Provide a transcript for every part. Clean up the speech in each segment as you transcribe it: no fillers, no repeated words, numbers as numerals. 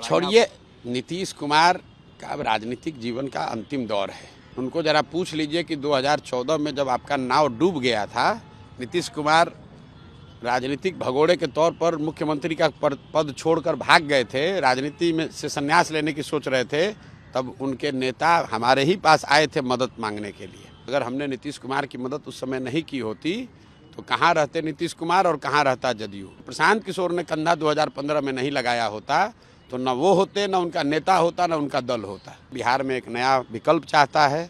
छोड़िए, नीतीश कुमार का अब राजनीतिक जीवन का अंतिम दौर है। उनको जरा पूछ लीजिए कि 2014 में जब आपका नाव डूब गया था, नीतीश कुमार राजनीतिक भगोड़े के तौर पर मुख्यमंत्री का पद छोड़कर भाग गए थे, राजनीति में से संन्यास लेने की सोच रहे थे, तब उनके नेता हमारे ही पास आए थे मदद मांगने के लिए। अगर हमने नीतीश कुमार की मदद उस समय नहीं की होती तो कहाँ रहते नीतीश कुमार और कहाँ रहता जदयू। प्रशांत किशोर ने कंधा 2015 में नहीं लगाया होता तो न वो होते, न उनका नेता होता, न उनका दल होता। बिहार में एक नया विकल्प चाहता है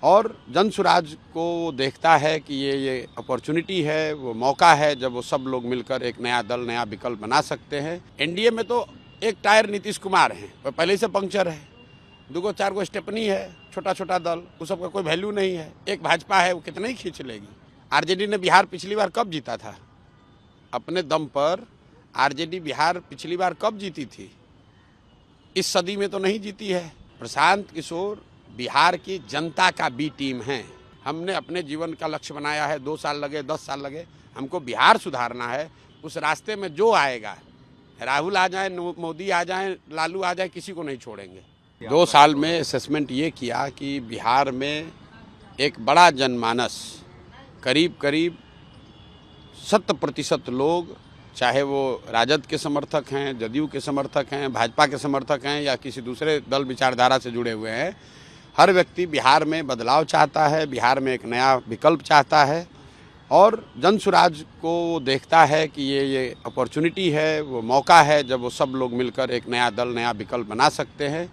और जन सुराज को देखता है कि ये अपॉर्चुनिटी है, वो मौका है जब वो सब लोग मिलकर एक नया दल, नया विकल्प बना सकते हैं। एनडीए में तो एक टायर नीतीश कुमार हैं, वो पहले से पंक्चर है, 2-4 स्टेपनी है, छोटा छोटा दल, उस सबका कोई वैल्यू नहीं है। एक भाजपा है, वो कितना ही खींच लेगी। आरजेडी ने बिहार पिछली बार कब जीता था? अपने दम पर आरजेडी बिहार पिछली बार कब जीती थी? इस सदी में तो नहीं जीती है। प्रशांत किशोर बिहार की जनता का बी टीम है। हमने अपने जीवन का लक्ष्य बनाया है, 2 साल लगे, 10 साल लगे, हमको बिहार सुधारना है। उस रास्ते में जो आएगा, राहुल आ जाए, मोदी आ जाए, लालू आ जाए, किसी को नहीं छोड़ेंगे। 2 साल में असेसमेंट ये किया कि बिहार में एक बड़ा जनमानस, करीब 70% लोग, चाहे वो राजद के समर्थक हैं, जदयू के समर्थक हैं, भाजपा के समर्थक हैं या किसी दूसरे दल विचारधारा से जुड़े हुए हैं, हर व्यक्ति बिहार में बदलाव चाहता है, बिहार में एक नया विकल्प चाहता है और जन सुराज को देखता है कि ये अपॉर्चुनिटी है, वो मौका है जब वो सब लोग मिलकर एक नया दल, नया विकल्प बना सकते हैं,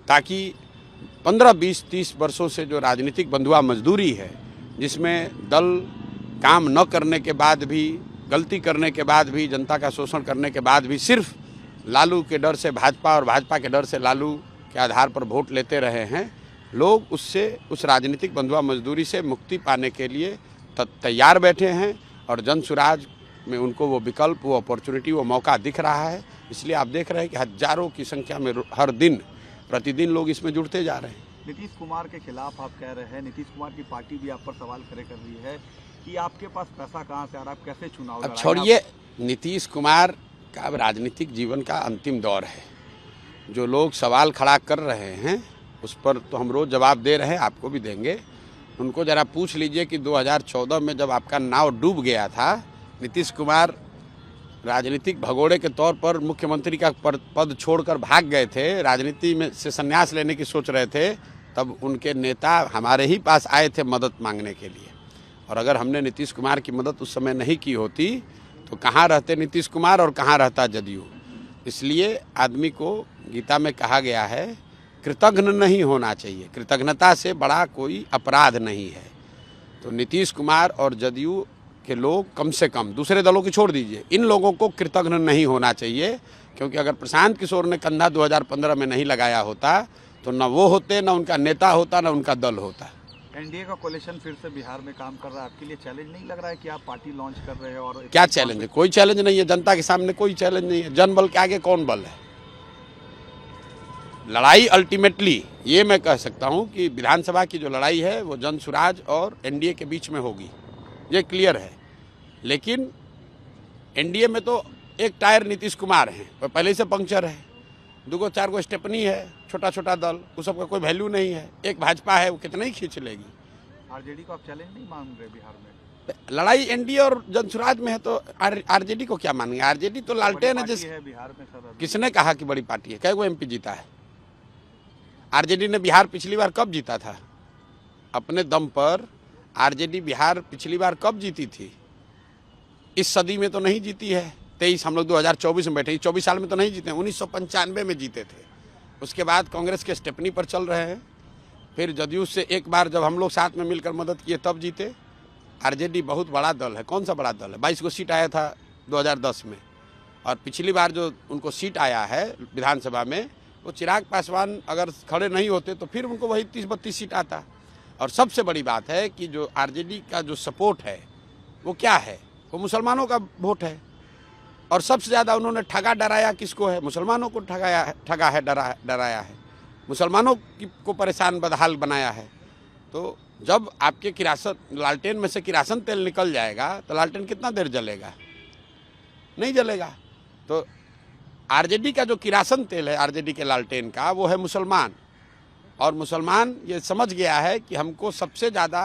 ताकि 15, 20, 30 वर्षों से जो राजनीतिक बंधुआ मजदूरी है, जिसमें दल काम न करने के बाद भी, गलती करने के बाद भी, जनता का शोषण करने के बाद भी सिर्फ लालू के डर से भाजपा और भाजपा के डर से लालू के आधार पर वोट लेते रहे हैं, लोग उससे, उस राजनीतिक बंधुआ मजदूरी से मुक्ति पाने के लिए तैयार बैठे हैं और जन सुराज में उनको वो विकल्प, वो अपॉर्चुनिटी, वो मौका दिख रहा है। इसलिए आप देख रहे हैं कि हजारों की संख्या में हर दिन प्रतिदिन लोग इसमें जुड़ते जा रहे हैं। नीतीश कुमार के खिलाफ आप कह रहे हैं, नीतीश कुमार की पार्टी भी आप पर सवाल खड़े कर रही है कि आपके पास पैसा कहाँ से आ रहा है, आप कैसे चुनाव लड़ाएं? अब छोड़िए, नीतीश कुमार का अब राजनीतिक जीवन का अंतिम दौर है। जो लोग सवाल खड़ा कर रहे हैं उस पर तो हम रोज़ जवाब दे रहे हैं, आपको भी देंगे। उनको ज़रा पूछ लीजिए कि 2014 में जब आपका नाव डूब गया था, नीतीश कुमार राजनीतिक भगोड़े के तौर पर मुख्यमंत्री का पद छोड़कर भाग गए थे, राजनीति में से संन्यास लेने की सोच रहे थे, तब उनके नेता हमारे ही पास आए थे मदद मांगने के लिए। और अगर हमने नीतीश कुमार की मदद उस समय नहीं की होती तो कहाँ रहते नीतीश कुमार और कहाँ रहता जदयू। इसलिए आदमी को गीता में कहा गया है, कृतज्ञ नहीं होना चाहिए, कृतज्ञता से बड़ा कोई अपराध नहीं है। तो नीतीश कुमार और जदयू के लोग कम से कम, दूसरे दलों की छोड़ दीजिए, इन लोगों को कृतज्ञ नहीं होना चाहिए, क्योंकि अगर प्रशांत किशोर ने कंधा 2015 में नहीं लगाया होता तो न वो होते, न उनका नेता होता, न उनका दल होता। एनडीए का कोalition फिर से बिहार में काम कर रहा है, आपके लिए चैलेंज नहीं लग रहा है कि आप पार्टी लॉन्च कर रहे हैं? और क्या चैलेंज है? कोई चैलेंज नहीं है, जनता के सामने कोई चैलेंज नहीं है। जनबल के आगे कौन बल है? लड़ाई अल्टीमेटली ये मैं कह सकता हूँ कि विधानसभा की जो लड़ाई है वो जन सुराज और एनडीए के बीच में होगी, ये क्लियर है। लेकिन एनडीए में तो एक टायर नीतीश कुमार हैं, वो पहले से पंक्चर है, 2-4 स्टेपनी है, छोटा छोटा दल, उस सबका कोई वैल्यू नहीं है। एक भाजपा है, वो कितना ही खींच लेगी। आरजेडी को आप चैलेंज नहीं मान रहे बिहार में? लड़ाई एनडीए और जनसुराज में है तो आरजेडी को क्या मानेंगे? आरजेडी तो लालटेन है। जिस बिहार में सर, किसने कहा कि बड़ी पार्टी है? कई गो एमपी जीता है आरजेडी ने? बिहार पिछली बार कब जीता था? अपने दम पर आरजेडी बिहार पिछली बार कब जीती थी? इस सदी में तो नहीं जीती है। 23 हम लोग 2024 में बैठे, 24 साल में तो नहीं जीते। 1995 में जीते थे। उसके बाद कांग्रेस के स्टेपनी पर चल रहे हैं। फिर जदयू से एक बार जब हम लोग साथ में मिलकर मदद किए तब जीते। आरजेडी बहुत बड़ा दल है। कौन सा बड़ा दल है? 22 को सीट आया था 2010 में, और पिछली बार जो उनको सीट आया है विधानसभा में, वो चिराग पासवान अगर खड़े नहीं होते तो फिर उनको वही 30-32 सीट आता। और सबसे बड़ी बात है कि जो आरजेडी का जो सपोर्ट है वो क्या है? वो मुसलमानों का वोट है। और सबसे ज़्यादा उन्होंने ठगा डराया किसको है? मुसलमानों को ठगा है, डराया है, मुसलमानों को परेशान बदहाल बनाया है। तो जब आपके किरासन, लालटेन में से किरासन तेल निकल जाएगा तो लालटेन कितना देर जलेगा? नहीं जलेगा। तो आरजेडी का जो किरासन तेल है, आरजेडी के लालटेन का, वो है मुसलमान। और मुसलमान ये समझ गया है कि हमको सबसे ज़्यादा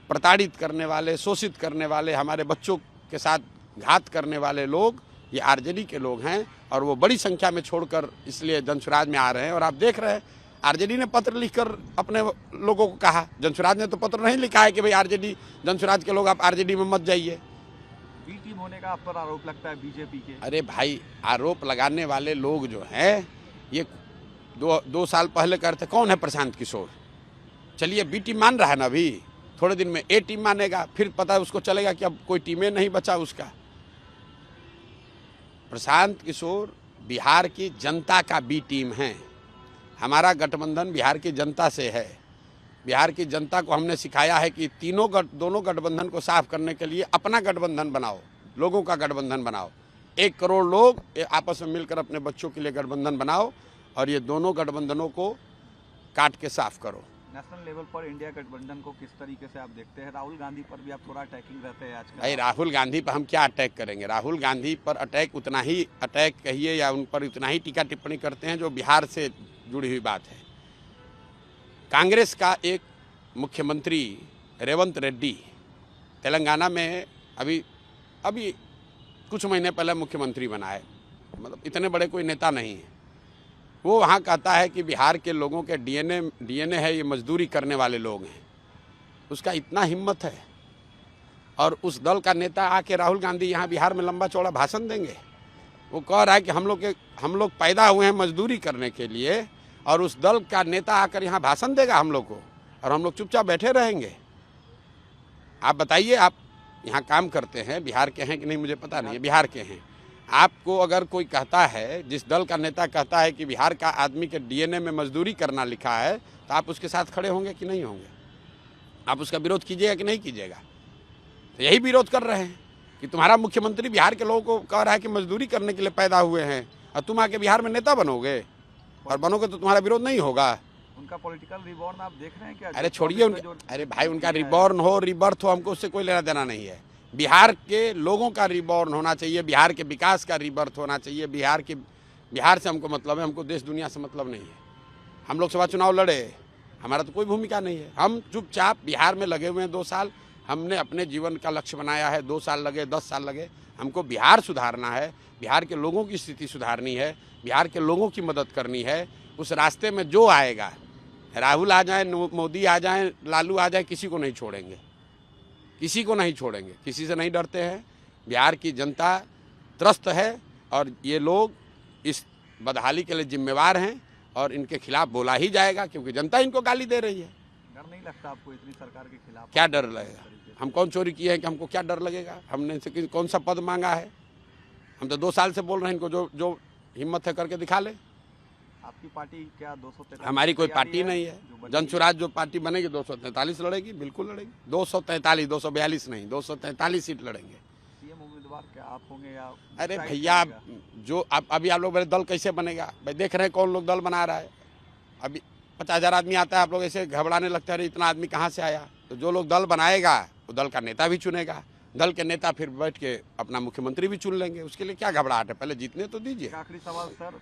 प्रताड़ित करने वाले, शोषित करने वाले, हमारे बच्चों के साथ घात करने वाले लोग ये आरजेडी के लोग हैं। और वो बड़ी संख्या में छोड़कर इसलिए जनसुराज में आ रहे हैं। और आप देख रहे हैं आरजेडी ने पत्र लिखकर अपने लोगों को कहा, जनसुराज ने तो पत्र नहीं लिखा है कि भाई आरजेडी, जनसुराज के लोग आप आरजेडी में मत जाइए। बी टीम होने का आप पर आरोप लगता है बीजेपी के। अरे भाई, आरोप लगाने वाले लोग जो हैं ये दो साल पहले करते, कौन है प्रशांत किशोर? चलिए बी टीम मान रहा है ना, अभी थोड़े दिन में ए टीम मानेगा, फिर पता है उसको चलेगा कि अब कोई टीमें नहीं बचा उसका। प्रशांत किशोर बिहार की जनता का बी टीम है। हमारा गठबंधन बिहार की जनता से है। बिहार की जनता को हमने सिखाया है कि दोनों गठबंधन को साफ करने के लिए अपना गठबंधन बनाओ, लोगों का गठबंधन बनाओ। 1 करोड़ लोग आपस में मिलकर अपने बच्चों के लिए गठबंधन बनाओ और ये दोनों गठबंधनों को काट के साफ करो। नेशनल लेवल पर इंडिया गठबंधन को किस तरीके से आप देखते हैं? राहुल गांधी पर भी आप थोड़ा अटैकिंग रहते हैं आजकल। भाई राहुल गांधी पर हम क्या अटैक करेंगे? राहुल गांधी पर उतना ही अटैक कहिए या उन पर उतना ही टीका टिप्पणी करते हैं जो बिहार से जुड़ी हुई बात है। कांग्रेस का एक मुख्यमंत्री रेवंत रेड्डी तेलंगाना में अभी कुछ महीने पहले मुख्यमंत्री बना है, मतलब इतने बड़े कोई नेता नहीं है। वो वहाँ कहता है कि बिहार के लोगों के डीएनए है, ये मजदूरी करने वाले लोग हैं। उसका इतना हिम्मत है और उस दल का नेता आके राहुल गांधी यहाँ बिहार में लंबा चौड़ा भाषण देंगे। वो कह रहा है कि हम लोग पैदा हुए हैं मजदूरी करने के लिए, और उस दल का नेता आकर यहाँ भाषण देगा हम लोग को, और हम लोग चुपचाप बैठे रहेंगे। आप बताइए, आप यहाँ काम करते हैं, बिहार के हैं कि नहीं मुझे पता नहीं है, बिहार के हैं। आपको अगर कोई कहता है, जिस दल का नेता कहता है कि बिहार का आदमी के डीएनए में मजदूरी करना लिखा है, तो आप उसके साथ खड़े होंगे कि नहीं होंगे? आप उसका विरोध कीजिएगा कि नहीं कीजिएगा? तो यही विरोध कर रहे हैं कि तुम्हारा मुख्यमंत्री बिहार के लोगों को कह रहा है कि मजदूरी करने के लिए पैदा हुए हैं, और तुम आके बिहार में नेता बनोगे, और बनोगे तो तुम्हारा विरोध नहीं होगा। उनका पॉलिटिकल रिबॉर्न आप देख रहे हैं क्या? अरे छोड़िए, अरे भाई उनका रिबॉर्न हो, रिबर्थ हो, हमको उससे कोई लेना देना नहीं है। बिहार के लोगों का रिबॉर्न होना चाहिए, बिहार के विकास का रिबर्थ होना चाहिए। बिहार से हमको मतलब है, हमको देश दुनिया से मतलब नहीं है। हम लोकसभा चुनाव लड़े, हमारा तो कोई भूमिका नहीं है। हम चुपचाप बिहार में लगे हुए हैं 2 साल। हमने अपने जीवन का लक्ष्य बनाया है, 2 साल लगे, 10 साल लगे, हमको बिहार सुधारना है, बिहार के लोगों की स्थिति सुधारनी है, बिहार के लोगों की मदद करनी है। उस रास्ते में जो आएगा, राहुल आ जाए, मोदी आ जाए, लालू आ जाए, किसी को नहीं छोड़ेंगे, किसी को नहीं छोड़ेंगे, किसी से नहीं डरते हैं। बिहार की जनता त्रस्त है और ये लोग इस बदहाली के लिए जिम्मेवार हैं, और इनके खिलाफ बोला ही जाएगा, क्योंकि जनता इनको गाली दे रही है। डर नहीं लगता आपको इतनी सरकार के खिलाफ? क्या डर लगेगा? हम कौन चोरी किए हैं कि हमको क्या डर लगेगा? हमने इनसे कौन सा पद मांगा है? हम तो 2 साल से बोल रहे हैं, इनको जो हिम्मत है करके दिखा ले। आपकी पार्टी क्या 243? हमारी कोई पार्टी नहीं है। जनसुराज जो पार्टी बनेगी 243 लड़ेगी, बिल्कुल लड़ेगी। 243, 242 नहीं, 243 सीट लड़ेंगे। सीएम उम्मीदवार क्या आप होंगे या? अरे भैया, जो अभी आप लोग मेरे दल कैसे बनेगा? भाई देख रहे हैं कौन लोग दल बना रहा है। अभी 50,000 आदमी आता है, आप लोग ऐसे घबराने लगता है, इतना आदमी कहाँ से आया? तो जो लोग दल बनाएगा वो दल का नेता भी चुनेगा, दल के नेता फिर बैठ के अपना मुख्यमंत्री भी चुन लेंगे। उसके लिए क्या घबराहट है? पहले जीतने तो दीजिए। आखिरी सवाल सर,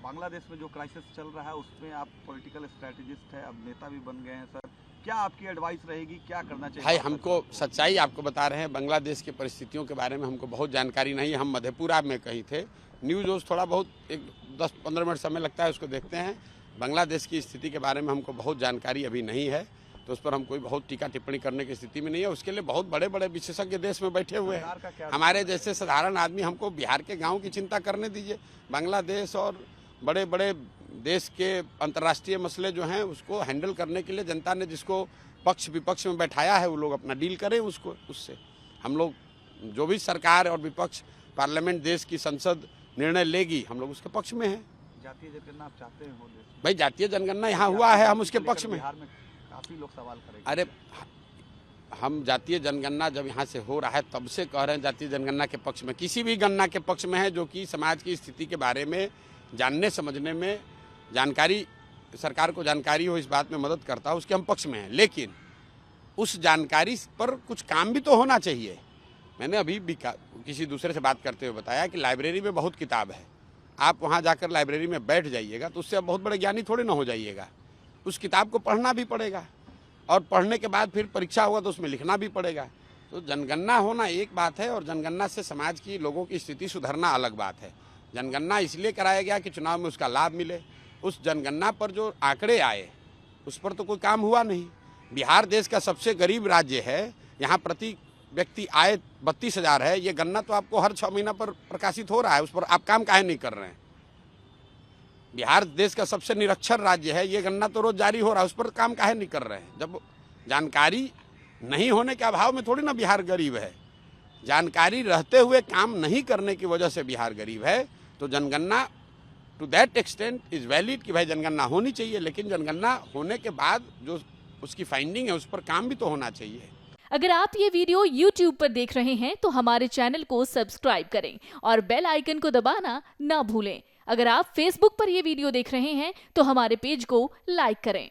बांग्लादेश में जो क्राइसिस चल रहा है उसमें आप पॉलिटिकल स्ट्रेटेजिस्ट है, अब नेता भी बन गए हैं सर, क्या आपकी एडवाइस रहेगी, क्या करना चाहिए? भाई हमको सच्चाई आपको बता रहे हैं, बांग्लादेश की परिस्थितियों के बारे में हमको बहुत जानकारी नहीं है। हम मधेपुरा में कहीं थे, न्यूज़ उस थोड़ा बहुत एक 10-15 मिनट समय लगता है, उसको देखते हैं। बांग्लादेश की स्थिति के बारे में हमको बहुत जानकारी अभी नहीं है, तो उस पर हम कोई बहुत टीका टिप्पणी करने की स्थिति में नहीं है। उसके लिए बहुत बड़े बड़े विशेषज्ञ देश में बैठे हुए हैं। हमारे जैसे साधारण आदमी, हमको बिहार के गाँव की चिंता करने दीजिए। बांग्लादेश और बड़े बड़े देश के अंतर्राष्ट्रीय मसले जो हैं उसको हैंडल करने के लिए जनता ने जिसको पक्ष विपक्ष में बैठाया है, वो लोग अपना डील करें उससे। हम लोग जो भी सरकार और विपक्ष, पार्लियामेंट, देश की संसद निर्णय लेगी, हम लोग उसके पक्ष में हैं। जातीय जनगणना आप चाहते हैं? भाई जातीय जनगणना यहाँ हुआ है, हम उसके पक्ष में। बिहार में काफी लोग सवाल करेंगे। अरे हम जातीय जनगणना जब यहाँ से हो रहा है तब से कह रहे हैं जातीय जनगणना के पक्ष में, किसी भी गणना के पक्ष में है जो कि समाज की स्थिति के बारे में जानने समझने में, जानकारी, सरकार को जानकारी हो, इस बात में मदद करता है, उसके हम पक्ष में हैं। लेकिन उस जानकारी पर कुछ काम भी तो होना चाहिए। मैंने अभी भी किसी दूसरे से बात करते हुए बताया कि लाइब्रेरी में बहुत किताब है, आप वहाँ जाकर लाइब्रेरी में बैठ जाइएगा तो उससे आप बहुत बड़े ज्ञानी थोड़ी ना हो जाइएगा। उस किताब को पढ़ना भी पड़ेगा और पढ़ने के बाद फिर परीक्षा होगा तो उसमें लिखना भी पड़ेगा। तो जनगणना होना एक बात है और जनगणना से समाज की लोगों की स्थिति सुधरना अलग बात है। जनगणना इसलिए कराया गया कि चुनाव में उसका लाभ मिले। उस जनगणना पर जो आंकड़े आए उस पर तो कोई काम हुआ नहीं। बिहार देश का सबसे गरीब राज्य है, यहाँ प्रति व्यक्ति आय 32,000 है। ये गणना तो आपको हर 6 महीना पर प्रकाशित हो रहा है, उस पर आप काम काहे नहीं कर रहे हैं। बिहार देश का सबसे निरक्षर राज्य है, ये गणना तो रोज जारी हो रहा है, उस पर काम काहे नहीं कर रहे हैं। जब जानकारी नहीं होने के अभाव में थोड़ी ना बिहार गरीब है, जानकारी रहते हुए काम नहीं करने की वजह से बिहार गरीब है। तो जनगणना to that extent is valid कि भाई जनगणना होनी चाहिए, लेकिन जनगणना होने के बाद जो उसकी फाइंडिंग है उस पर काम भी तो होना चाहिए। अगर आप ये वीडियो YouTube पर देख रहे हैं तो हमारे चैनल को सब्सक्राइब करें और बेल आइकन को दबाना ना भूलें। अगर आप Facebook पर ये वीडियो देख रहे हैं तो हमारे पेज को लाइक करें।